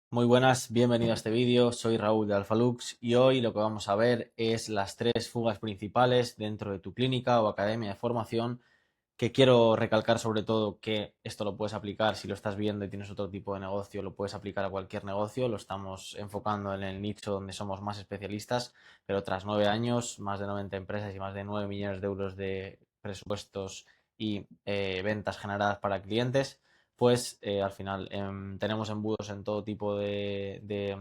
Muy buenas, bienvenido a este vídeo, soy Raúl de Alphalux y hoy lo que vamos a ver es las tres fugas principales dentro de tu clínica o academia de formación, que quiero recalcar sobre todo que esto lo puedes aplicar si lo estás viendo y tienes otro tipo de negocio, lo puedes aplicar a cualquier negocio, lo estamos enfocando en el nicho donde somos más especialistas, pero tras 9 años, más de 90 empresas y más de 9 millones de euros de presupuestos y ventas generadas para clientes, pues al final tenemos embudos en todo tipo de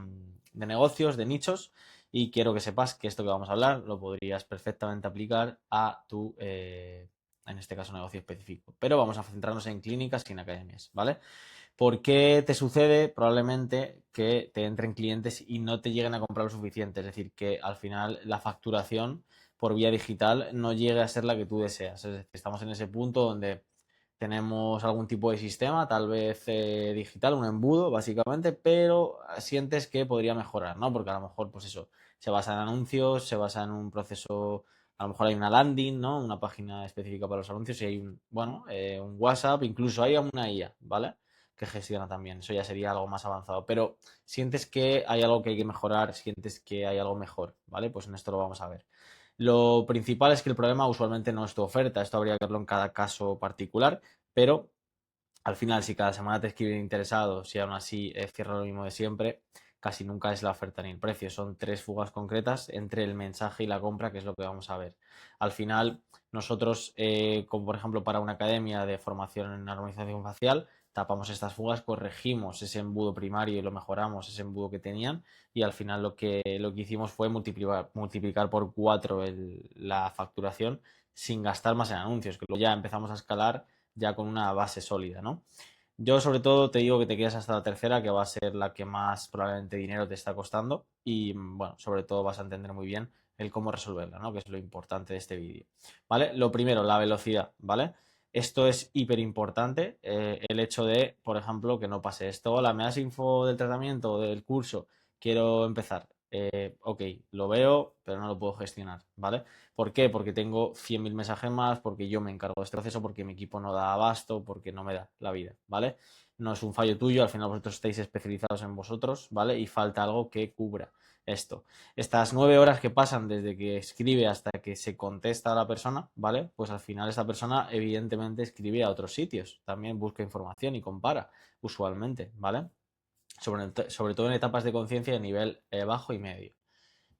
negocios, de nichos, y quiero que sepas que esto que vamos a hablar lo podrías perfectamente aplicar a tu, en este caso, negocio específico. Pero vamos a centrarnos en clínicas y en academias, ¿vale? ¿Por qué te sucede? Probablemente que te entren clientes y no te lleguen a comprar lo suficiente. Es decir, que al final la facturación por vía digital no llegue a ser la que tú deseas. Es decir, estamos en ese punto donde tenemos algún tipo de sistema, tal vez digital, un embudo, básicamente, pero sientes que podría mejorar, ¿no? Porque a lo mejor, pues eso, se basa en anuncios, se basa en un proceso, a lo mejor hay una landing, ¿no? Una página específica para los anuncios y hay un, bueno, un WhatsApp, incluso hay una IA, ¿vale? Que gestiona también. Eso ya sería algo más avanzado. Pero sientes que hay algo que hay que mejorar, sientes que hay algo mejor, ¿vale? Pues en esto lo vamos a ver. Lo principal es que el problema usualmente no es tu oferta, esto habría que verlo en cada caso particular, pero al final, si cada semana te escriben interesados y aún así cierra lo mismo de siempre, casi nunca es la oferta ni el precio. Son tres fugas concretas entre el mensaje y la compra, que es lo que vamos a ver. Al final, nosotros, como por ejemplo para una academia de formación en armonización facial, tapamos estas fugas, corregimos ese embudo primario y lo mejoramos, ese embudo que tenían, y al final lo que hicimos fue multiplicar por 4 la facturación sin gastar más en anuncios, que luego ya empezamos a escalar ya con una base sólida, ¿no? Yo sobre todo te digo que te quedes hasta la tercera, que va a ser la que más probablemente dinero te está costando y bueno, sobre todo vas a entender muy bien el cómo resolverla, ¿no? Que es lo importante de este vídeo, ¿vale? Lo primero, la velocidad, ¿vale? Esto es hiper importante, el hecho de, por ejemplo, que no pase esto. Hola, ¿me das info del tratamiento o del curso? Quiero empezar. Ok, lo veo, pero no lo puedo gestionar, ¿vale? ¿Por qué? Porque tengo 100.000 mensajes más, porque yo me encargo de este proceso, porque mi equipo no da abasto, porque no me da la vida, ¿vale? No es un fallo tuyo, al final vosotros estáis especializados en vosotros, ¿vale? Y falta algo que cubra esto. Estas 9 horas que pasan desde que escribe hasta que se contesta a la persona, ¿vale? Pues al final esa persona evidentemente escribe a otros sitios, también busca información y compara usualmente, ¿vale? Sobre todo en etapas de conciencia de nivel bajo y medio,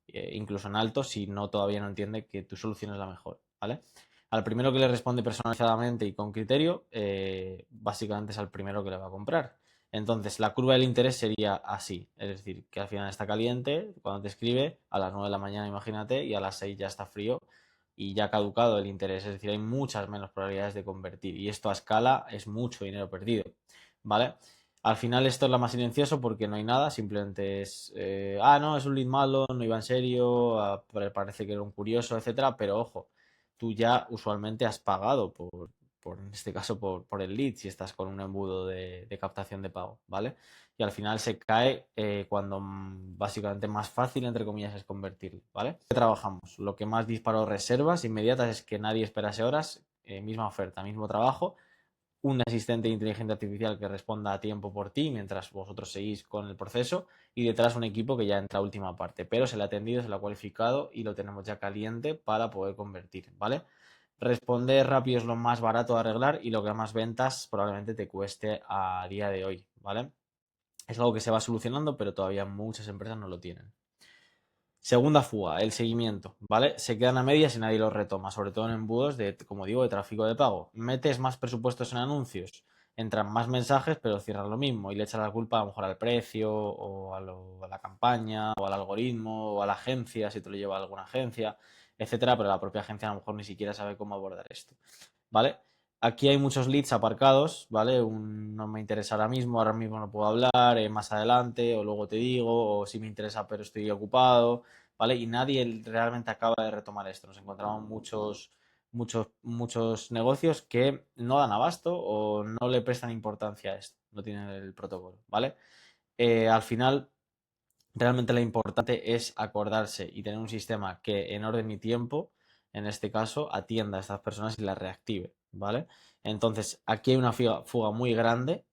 incluso en alto, si no todavía no entiende que tu solución es la mejor, ¿vale? Al primero que le responde personalizadamente y con criterio, básicamente es al primero que le va a comprar. Entonces, la curva del interés sería así, es decir, que al final está caliente, cuando te escribe, a las 9 de la mañana, imagínate, y a las 6 ya está frío y ya ha caducado el interés, es decir, hay muchas menos probabilidades de convertir y esto a escala es mucho dinero perdido, ¿vale? Al final esto es lo más silencioso porque no hay nada, simplemente es, no, es un lead malo, no iba en serio, parece que era un curioso, etcétera, pero ojo, tú ya usualmente has pagado en este caso, por el lead si estás con un embudo de captación de pago, ¿vale? Y al final se cae cuando básicamente más fácil, entre comillas, es convertirlo, ¿vale? ¿Qué trabajamos? Lo que más disparó reservas inmediatas es que nadie esperase horas, misma oferta, mismo trabajo, un asistente de inteligencia artificial que responda a tiempo por ti mientras vosotros seguís con el proceso y detrás un equipo que ya entra a última parte, pero se le ha atendido, se le ha cualificado y lo tenemos ya caliente para poder convertir, ¿vale? Responder rápido es lo más barato de arreglar y lo que más ventas probablemente te cueste a día de hoy, ¿vale? Es algo que se va solucionando, pero todavía muchas empresas no lo tienen. Segunda fuga, el seguimiento, ¿vale? Se quedan a medias y nadie los retoma, sobre todo en embudos de, como digo, de tráfico de pago. Metes más presupuestos en anuncios, entran más mensajes, pero cierran lo mismo y le echas la culpa a lo mejor al precio o a la campaña o al algoritmo o a la agencia, si te lo lleva alguna agencia, etcétera, pero la propia agencia a lo mejor ni siquiera sabe cómo abordar esto, ¿vale? Aquí hay muchos leads aparcados, ¿vale? No me interesa ahora mismo no puedo hablar, más adelante, o luego te digo, o si me interesa pero estoy ocupado, ¿vale? Y nadie realmente acaba de retomar esto. Nos encontramos muchos negocios que no dan abasto o no le prestan importancia a esto, no tienen el protocolo, ¿vale? Al final, realmente lo importante es acordarse y tener un sistema que en orden y tiempo, en este caso, atienda a estas personas y las reactive, ¿vale? Entonces, aquí hay una fuga muy grande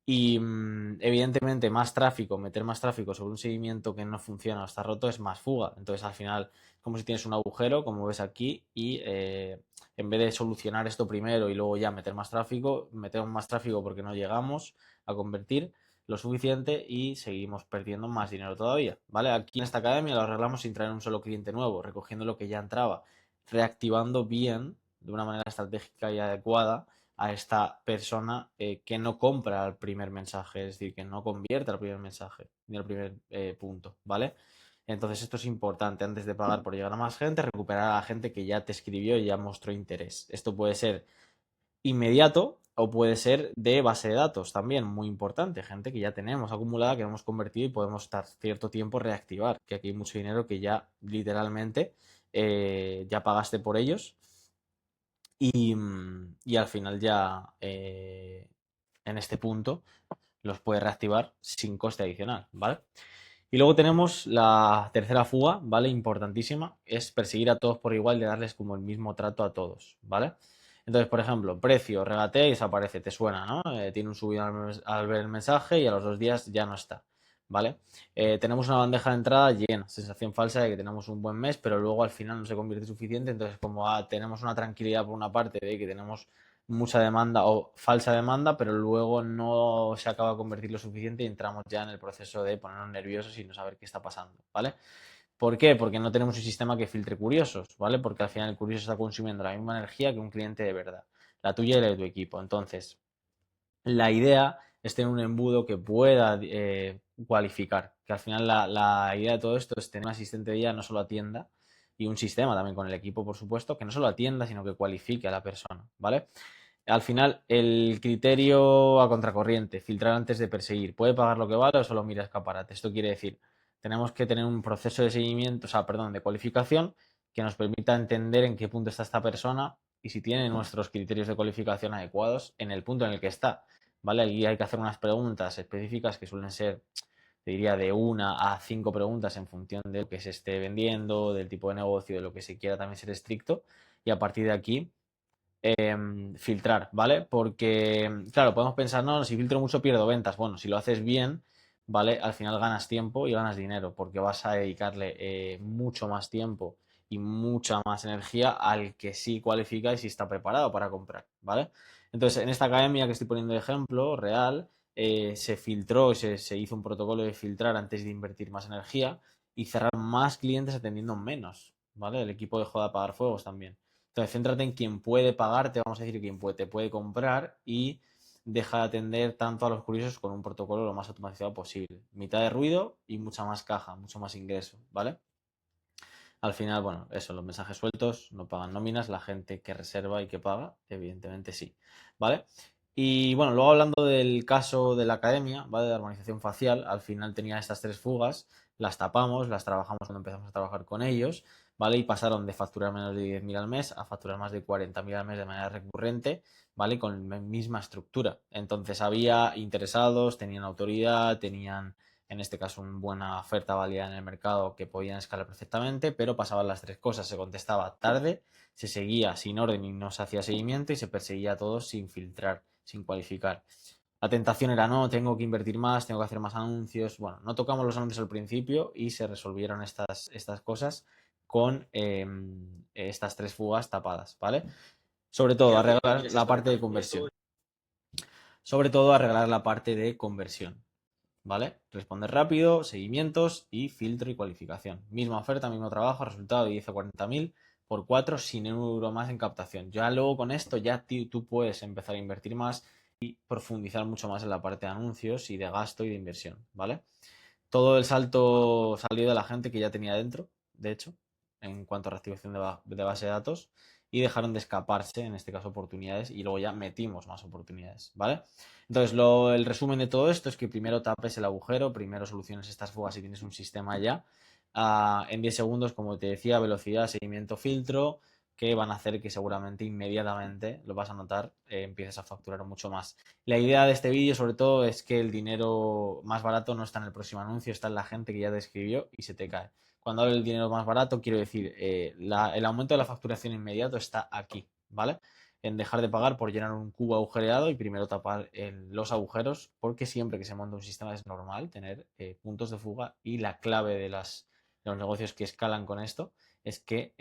Y evidentemente más tráfico, meter más tráfico sobre un seguimiento que no funciona o está roto es más fuga. Entonces al final es como si tienes un agujero, como ves aquí, y en vez de solucionar esto primero y luego ya meter más tráfico, metemos más tráfico porque no llegamos a convertir lo suficiente y seguimos perdiendo más dinero todavía, ¿vale? Aquí en esta academia lo arreglamos sin traer un solo cliente nuevo, recogiendo lo que ya entraba, reactivando bien, de una manera estratégica y adecuada, a esta persona que no compra el primer mensaje, es decir, que no convierte al primer mensaje ni al primer punto, ¿vale? Entonces esto es importante antes de pagar por llegar a más gente, recuperar a la gente que ya te escribió y ya mostró interés. Esto puede ser inmediato o puede ser de base de datos también, muy importante, gente que ya tenemos acumulada, que hemos convertido y podemos estar cierto tiempo reactivar, que aquí hay mucho dinero que ya literalmente ya pagaste por ellos y al final ya en este punto los puedes reactivar sin coste adicional, ¿vale? Y luego tenemos la tercera fuga, ¿vale? Importantísima, es perseguir a todos por igual, de darles como el mismo trato a todos, ¿vale? Entonces, por ejemplo, precio, regatea y desaparece, te suena, ¿no? Tiene un subido al ver el mensaje y a los 2 días ya no está, ¿vale? Tenemos una bandeja de entrada llena, sensación falsa de que tenemos un buen mes, pero luego al final no se convierte suficiente, entonces como tenemos una tranquilidad por una parte de que tenemos mucha demanda o falsa demanda, pero luego no se acaba de convertir lo suficiente y entramos ya en el proceso de ponernos nerviosos y no saber qué está pasando, ¿vale? ¿Por qué? Porque no tenemos un sistema que filtre curiosos, ¿vale? Porque al final el curioso está consumiendo la misma energía que un cliente de verdad, la tuya y la de tu equipo. Entonces, la idea es tener un embudo que pueda cualificar, que al final la idea de todo esto es tener un asistente de IA no solo atienda, y un sistema también con el equipo, por supuesto, que no solo atienda, sino que cualifique a la persona, ¿vale? Al final, el criterio a contracorriente, filtrar antes de perseguir, ¿puede pagar lo que vale o solo mira escaparate? Esto quiere decir, tenemos que tener un proceso de seguimiento, o sea, perdón, de cualificación que nos permita entender en qué punto está esta persona y si tiene nuestros criterios de cualificación adecuados en el punto en el que está, ¿vale? Aquí hay que hacer unas preguntas específicas que suelen ser, te diría, de 1 a 5 preguntas en función de lo que se esté vendiendo, del tipo de negocio, de lo que se quiera también ser estricto y a partir de aquí filtrar, ¿vale? Porque, claro, podemos pensar, no, si filtro mucho pierdo ventas. Bueno, si lo haces bien, ¿vale? Al final ganas tiempo y ganas dinero porque vas a dedicarle mucho más tiempo y mucha más energía al que sí cualifica y sí está preparado para comprar, ¿vale? Entonces, en esta academia que estoy poniendo de ejemplo real, se filtró, se hizo un protocolo de filtrar antes de invertir más energía y cerrar más clientes atendiendo menos, ¿vale? El equipo dejó de apagar fuegos también. Entonces, céntrate en quien puede pagarte, vamos a decir, quien puede, te puede comprar y deja de atender tanto a los curiosos con un protocolo lo más automatizado posible. Mitad de ruido y mucha más caja, mucho más ingreso, ¿vale? Al final, bueno, eso, los mensajes sueltos no pagan nóminas, la gente que reserva y que paga, evidentemente sí, ¿vale? Y bueno, luego hablando del caso de la academia, ¿vale? De armonización facial, al final tenía estas tres fugas, las tapamos, las trabajamos cuando empezamos a trabajar con ellos, ¿vale? Y pasaron de facturar menos de 10.000 al mes a facturar más de 40.000 al mes de manera recurrente, ¿vale? Con la misma estructura. Entonces había interesados, tenían autoridad, tenían en este caso una buena oferta válida en el mercado que podían escalar perfectamente, pero pasaban las tres cosas, se contestaba tarde, se seguía sin orden y no se hacía seguimiento y se perseguía a todos sin filtrar, sin cualificar. La tentación era no, tengo que invertir más, tengo que hacer más anuncios. Bueno, no tocamos los anuncios al principio y se resolvieron estas cosas con estas tres fugas tapadas, ¿vale? Sobre todo arreglar la parte de conversión. Sobre todo arreglar la parte de conversión. ¿Vale? Responder rápido, seguimientos y filtro y cualificación. Misma oferta, mismo trabajo, resultado de 10 o 40.000 por 4 sin un euro más en captación. Ya luego con esto ya tú puedes empezar a invertir más y profundizar mucho más en la parte de anuncios y de gasto y de inversión, ¿vale? Todo el salto salió de la gente que ya tenía dentro, de hecho, en cuanto a reactivación de base de datos, y dejaron de escaparse, en este caso, oportunidades, y luego ya metimos más oportunidades, ¿vale? Entonces, el resumen de todo esto es que primero tapes el agujero, primero soluciones estas fugas si tienes un sistema ya. En 10 segundos, como te decía, velocidad, seguimiento, filtro, que van a hacer que seguramente inmediatamente lo vas a notar, empieces a facturar mucho más. La idea de este vídeo, sobre todo, es que el dinero más barato no está en el próximo anuncio, está en la gente que ya te escribió y se te cae. Cuando hablo del dinero más barato, quiero decir, el aumento de la facturación inmediato está aquí, ¿vale? en dejar de pagar por llenar un cubo agujereado y primero tapar los agujeros, porque siempre que se monta un sistema es normal tener puntos de fuga, y la clave de los negocios que escalan con esto es que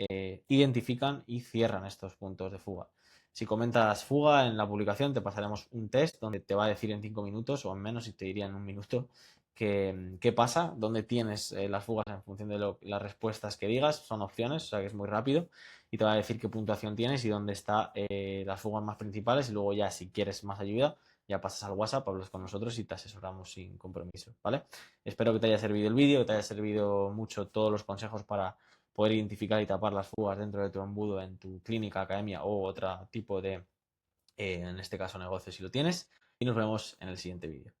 identifican y cierran estos puntos de fuga. Si comentas fuga en la publicación, te pasaremos un test donde te va a decir en 5 minutos o en menos, y te diría en un minuto qué pasa, dónde tienes las fugas en función de las respuestas que digas. Son opciones, o sea que es muy rápido, y te va a decir qué puntuación tienes y dónde están las fugas más principales. Y luego ya, si quieres más ayuda, ya pasas al WhatsApp, hablas con nosotros y te asesoramos sin compromiso, ¿vale? Espero que te haya servido el vídeo, que te haya servido mucho todos los consejos para poder identificar y tapar las fugas dentro de tu embudo en tu clínica, academia o otro tipo de, en este caso, negocio si lo tienes. Y nos vemos en el siguiente vídeo.